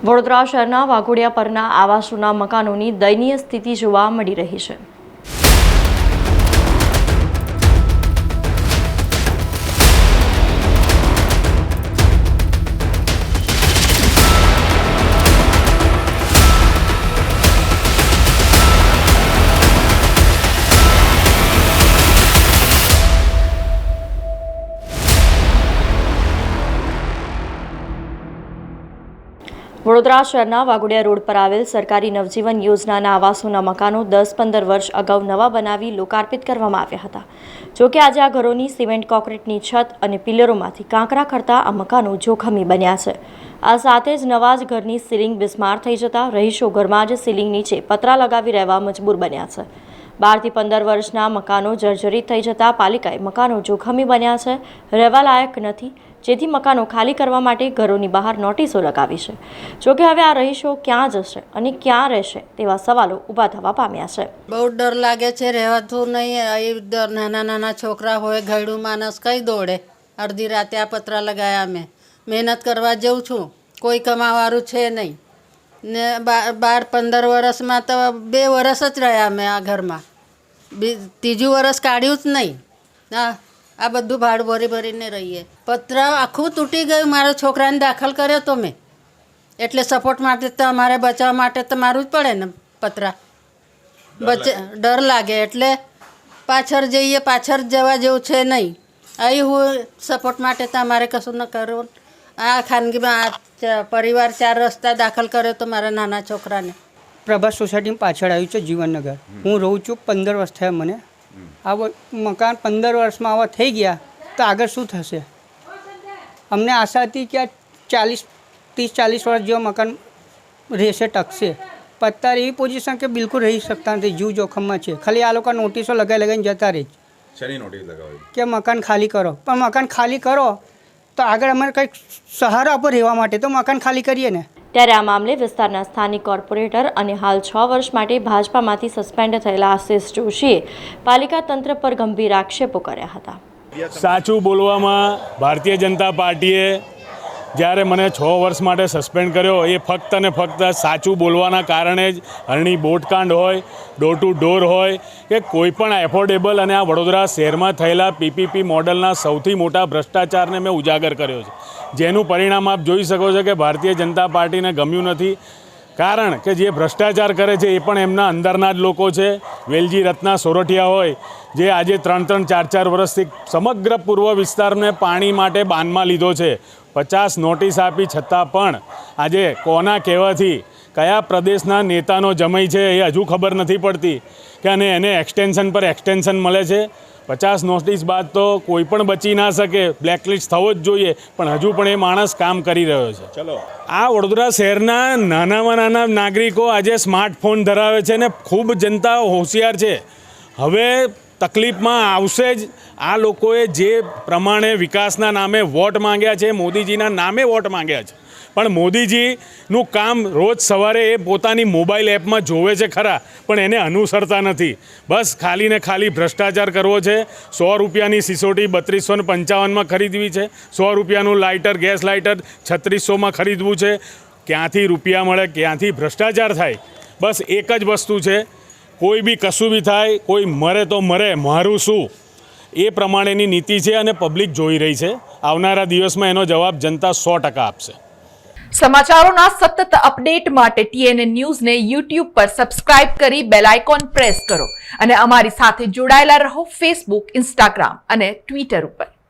વડોદરા શહેરના વાઘોડિયા પરના આવાસોના મકાનોની દયનીય સ્થિતિ જોવા મળી રહી છે। વડોદરા શહેરના વાઘોડિયા રોડ પર આવેલ સરકારી નવજીવન યોજનાના આવાસોના મકાનો 10-15 વર્ષ અગાઉ નવા બનાવી લોકાર્પિત કરવામાં આવ્યા હતા। જોકે આજે આ ઘરોની સિમેન્ટ કોન્ક્રીટની છત અને પિલરોમાંથી કાંકરા ખરતા આ મકાનો જોખમી બન્યા છે। આ સાથે જ નવા જ ઘરની સીલિંગ બિસ્માર થઈ જતા રહીશો ઘરમાં જ સીલિંગ નીચે પતરા લગાવી રહેવા મજબૂર બન્યા છે। 12 થી 15 વર્ષના મકાનો જર્જરિત થઈ જતા પાલિકાએ મકાનો જોખમી બન્યા છે, રહેવા લાયક નથી, જેથી મકાનો ખાલી કરવા માટે ઘરોની બહાર નોટિસો લગાવી છે। જોકે હવે આ રહીશો ક્યાં જશે અને ક્યાં રહેશે તેવા સવાલો ઊભા થવા પામ્યા છે। બહુ ડર લાગે છે, રહેવાતું નહીં। નાના નાના છોકરા હોય, ઘરડું માણસ કઈ દોડે। અડધી રાતે આ પતરા લગાયા મેં મહેનત કરવા જઉં છું, કોઈ કમાવાળું છે નહીં ને 12-15 વર્ષમાં તો 2 વર્ષ જ રહ્યા મેં આ ઘરમાં, ત્રીજું વર્ષ કાઢ્યું જ નહીં। આ બધું ભાડું ભરીને રહીએ। પતરા આખું તૂટી ગયું, મારા છોકરાને દાખલ કર્યો તો મેં, એટલે સપોર્ટ માટે તો અમારે બચાવવા માટે તો મારું જ પડે ને પતરા। ડર લાગે એટલે પાછળ જઈએ, પાછળ જવા જેવું છે નહીં। અહીં હું સપોર્ટ માટે તો અમારે કશું ન કરવું। આ ખાનગીમાં પરિવાર 4 રસ્તા દાખલ કર્યો તો મારા નાના છોકરાને। પ્રભાસ સોસાયટીમાં પાછળ આવ્યું છે જીવનનગર। હું રહું છું, 15 વર્ષ થયા મને। આ મકાન 15 વર્ષમાં આવા થઈ ગયા તો આગળ શું થશે? અમને આશા હતી કે આ 30-40 વર્ષ જેવા મકાન રહેશે, ટકશે। અત્યારે એવી પોઝિશન કે બિલકુલ રહી શકતા નથી, જીવ જોખમમાં છે। ખાલી આ લોકો નોટિસો લગાવીને જતા રહે કે મકાન ખાલી કરો, પણ મકાન ખાલી કરો તો આગળ અમારે કંઈક સહારા પર રહેવા માટે તો મકાન ખાલી કરીએ ને। ત્યારે આ મામલે વિસ્તારના સ્થાનિક કોર્પોરેટર અને હાલ 6 વર્ષ માટે ભાજપામાંથી સસ્પેન્ડ થયેલા આશિષ જોશીએ પાલિકા તંત્ર પર ગંભીર આક્ષેપો કર્યા હતા। સાચું બોલવામાં ભારતીય જનતા પાર્ટીએ જ્યારે મને 6 વર્ષ માટે સસ્પેન્ડ કર્યો એ ફક્ત અને ફક્ત સાચું બોલવાના કારણે જ હરણી બોટકાંડ હોય, ડોર ટુ ડોર હોય કે કોઈ પણ એફોર્ડેબલ અને આ વડોદરા શહેરમાં થયેલા પીપીપી મોડલના સૌથી મોટા ભ્રષ્ટાચારને મેં ઉજાગર કર્યો છે, જેનું પરિણામ આપ જોઈ શકો છો કે ભારતીય જનતા પાર્ટીને ગમ્યું નથી। કારણ કે જે ભ્રષ્ટાચાર કરે છે એ પણ એમના અંદરના જ લોકો છે। વેલજી રત્ના સોરઠિયા હોય, જે આજે 3-3, 4-4 વર્ષથી સમગ્ર પૂર્વ વિસ્તારને પાણી માટે બાનમાં લીધો છે, 50 નોટિસ આપી છતાં પણ આજે કોના કહેવાથી કયા પ્રદેશના નેતાનો જમાઈ છે એ હજુ ખબર નથી પડતી કે અને એને એક્સટેન્શન પર એક્સટેન્શન મળે છે। 50 નોટિસ બાદ તો કોઈ પણ બચી ના શકે, બ્લેકલિસ્ટ થવો જ જોઈએ, પણ હજુ પણ એ માણસ કામ કરી રહ્યો છે। ચલો, આ વડોદરા શહેરના નાનામાં નાના નાગરિકો આજે સ્માર્ટફોન ધરાવે છે ને ખૂબ જનતા હોશિયાર છે। હવે તકલીફમાં આવશે જ। આ લોકોએ જે પ્રમાણે વિકાસના નામે વોટ માંગ્યા છે, મોદીજીના નામે વોટ માંગ્યા છે, પણ મોદીજીનું કામ રોજ સવારે એ પોતાની મોબાઈલ એપમાં જોવે છે ખરા, પણ એને અનુસરતા નથી। બસ ખાલી ને ખાલી ભ્રષ્ટાચાર કરવો છે। 100 રૂપિયાની સિસોટી 3255માં ખરીદવી છે, 100 રૂપિયાનું લાઇટર, ગેસ લાઇટર 3600માં ખરીદવું છે। ક્યાંથી રૂપિયા મળે, ક્યાંથી ભ્રષ્ટાચાર થાય, બસ એક જ વસ્તુ છે, કોઈ બી કશું બી થાય, કોઈ મરે તો મરે, મારું શું, એ પ્રમાણેની નીતિ છે અને પબ્લિક જોઈ રહી છે। આવનારા દિવસમાં એનો જવાબ જનતા 100% આપશે। સમાચારોના સતત અપડેટ માટે TNN ન્યૂઝને YouTube પર સબસ્ક્રાઇબ કરી બેલ આઇકોન પ્રેસ કરો અને અમારી સાથે જોડાયેલા રહો Facebook, Instagram અને Twitter ઉપર।